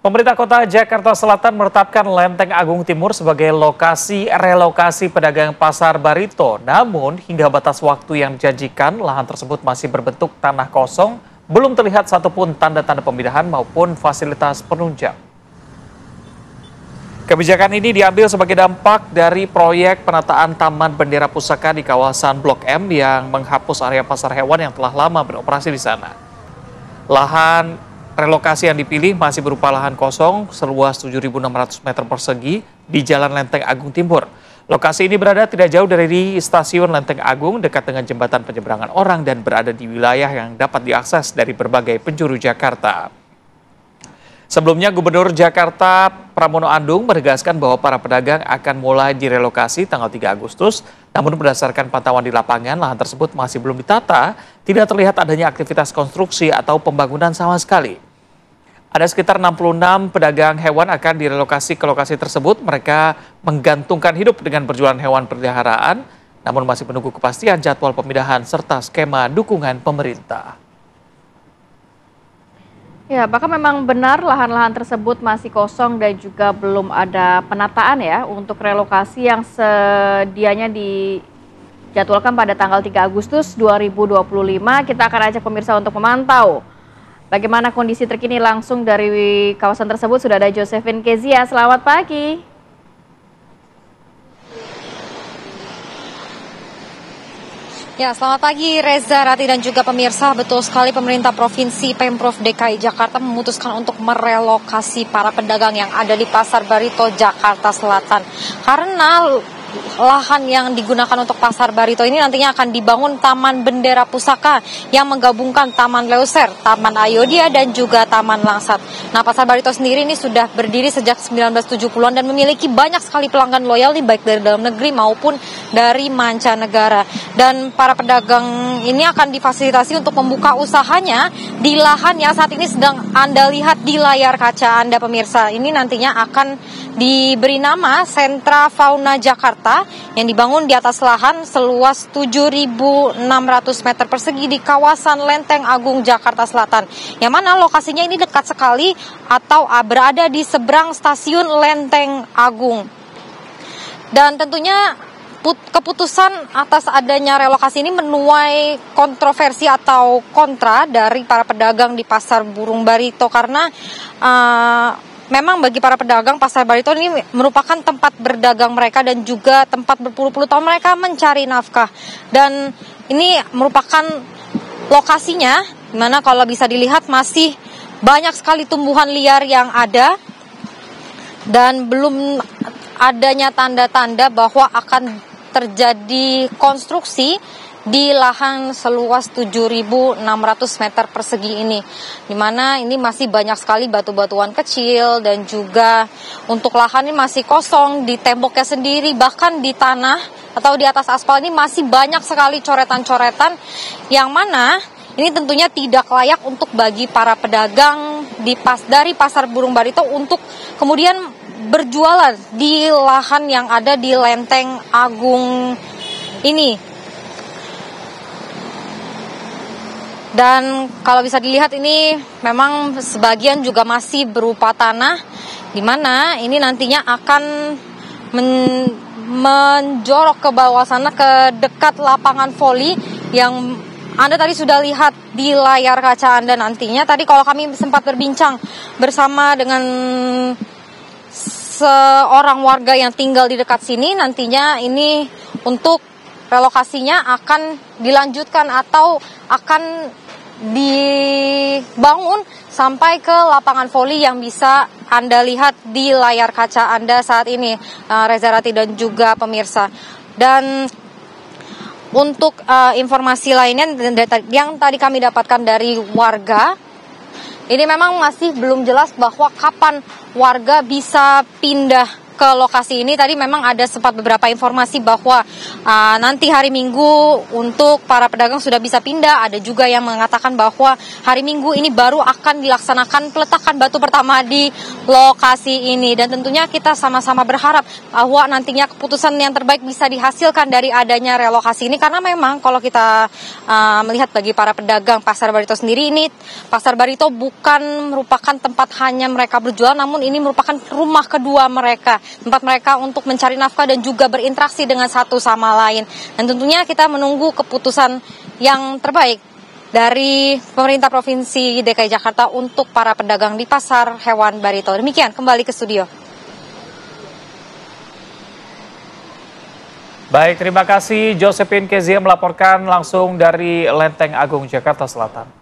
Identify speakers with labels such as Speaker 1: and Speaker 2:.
Speaker 1: Pemerintah Kota Jakarta Selatan menetapkan Lenteng Agung Timur sebagai lokasi relokasi pedagang pasar Barito. Namun, hingga batas waktu yang dijanjikan, lahan tersebut masih berbentuk tanah kosong, belum terlihat satupun tanda-tanda pemindahan maupun fasilitas penunjang. Kebijakan ini diambil sebagai dampak dari proyek penataan Taman Bendera Pusaka di kawasan Blok M yang menghapus area pasar hewan yang telah lama beroperasi di sana. Lahan relokasi yang dipilih masih berupa lahan kosong seluas 7.600 meter persegi di Jalan Lenteng Agung Timur. Lokasi ini berada tidak jauh dari stasiun Lenteng Agung, dekat dengan jembatan penyeberangan orang dan berada di wilayah yang dapat diakses dari berbagai penjuru Jakarta. Sebelumnya, Gubernur Jakarta Pramono Anung menegaskan bahwa para pedagang akan mulai direlokasi tanggal 3 Agustus. Namun berdasarkan pantauan di lapangan, lahan tersebut masih belum ditata, tidak terlihat adanya aktivitas konstruksi atau pembangunan sama sekali. Ada sekitar 66 pedagang hewan akan direlokasi ke lokasi tersebut. Mereka menggantungkan hidup dengan berjualan hewan peliharaan, namun masih menunggu kepastian jadwal pemindahan serta skema dukungan pemerintah.
Speaker 2: Ya, apakah memang benar lahan-lahan tersebut masih kosong dan juga belum ada penataan ya untuk relokasi yang sedianya dijadwalkan pada tanggal 3 Agustus 2025. Kita akan ajak pemirsa untuk memantau bagaimana kondisi terkini langsung dari kawasan tersebut. Sudah ada Josephine Kezia, selamat pagi.
Speaker 3: Ya, selamat pagi Reza, Rati dan juga pemirsa. Betul sekali, pemerintah Provinsi Pemprov DKI Jakarta memutuskan untuk merelokasi para pedagang yang ada di Pasar Barito, Jakarta Selatan. Karena lahan yang digunakan untuk Pasar Barito ini nantinya akan dibangun Taman Bendera Pusaka yang menggabungkan Taman Leuser, Taman Ayodhya dan juga Taman Langsat. Nah, Pasar Barito sendiri ini sudah berdiri sejak 1970-an dan memiliki banyak sekali pelanggan loyal nih, baik dari dalam negeri maupun dari mancanegara. Dan para pedagang ini akan difasilitasi untuk membuka usahanya di lahan yang saat ini sedang Anda lihat di layar kaca Anda pemirsa. Ini nantinya akan diberi nama Sentra Fauna Jakarta yang dibangun di atas lahan seluas 7.600 meter persegi di kawasan Lenteng Agung Jakarta Selatan. Yang mana lokasinya ini dekat sekali atau berada di seberang stasiun Lenteng Agung. Dan tentunya keputusan atas adanya relokasi ini menuai kontroversi atau kontra dari para pedagang di Pasar Burung Barito karena memang bagi para pedagang Pasar Barito ini merupakan tempat berdagang mereka dan juga tempat berpuluh-puluh tahun mereka mencari nafkah. Dan ini merupakan lokasinya di mana kalau bisa dilihat masih banyak sekali tumbuhan liar yang ada dan belum adanya tanda-tanda bahwa akan terjadi konstruksi di lahan seluas 7.600 meter persegi ini, di mana ini masih banyak sekali batu-batuan kecil dan juga untuk lahan ini masih kosong, di temboknya sendiri bahkan di tanah atau di atas aspal ini masih banyak sekali coretan-coretan yang mana ini tentunya tidak layak untuk bagi para pedagang dari Pasar Burung Barito untuk kemudian berjualan di lahan yang ada di Lenteng Agung ini. Dan kalau bisa dilihat ini memang sebagian juga masih berupa tanah, di mana ini nantinya akan menjorok ke bawah sana ke dekat lapangan voli yang Anda tadi sudah lihat di layar kaca Anda nantinya. Tadi kalau kami sempat berbincang bersama dengan seorang warga yang tinggal di dekat sini, nantinya ini untuk relokasinya akan dilanjutkan atau akan dibangun sampai ke lapangan voli yang bisa Anda lihat di layar kaca Anda saat ini, Reza, Rati dan juga pemirsa. Dan untuk informasi lainnya yang tadi kami dapatkan dari warga, ini memang masih belum jelas bahwa kapan warga bisa pindah ke lokasi ini tadi memang ada sempat beberapa informasi bahwa nanti hari Minggu untuk para pedagang sudah bisa pindah. Ada juga yang mengatakan bahwa hari Minggu ini baru akan dilaksanakan peletakan batu pertama di lokasi ini. Dan tentunya kita sama-sama berharap bahwa nantinya keputusan yang terbaik bisa dihasilkan dari adanya relokasi ini. Karena memang kalau kita melihat bagi para pedagang Pasar Barito sendiri, ini Pasar Barito bukan merupakan tempat hanya mereka berjualan, namun ini merupakan rumah kedua mereka, tempat mereka untuk mencari nafkah dan juga berinteraksi dengan satu sama lain. Dan tentunya kita menunggu keputusan yang terbaik dari pemerintah Provinsi DKI Jakarta untuk para pedagang di Pasar Hewan Barito. Demikian, kembali ke studio.
Speaker 1: Baik, terima kasih Josephine Kezia melaporkan langsung dari Lenteng Agung, Jakarta Selatan.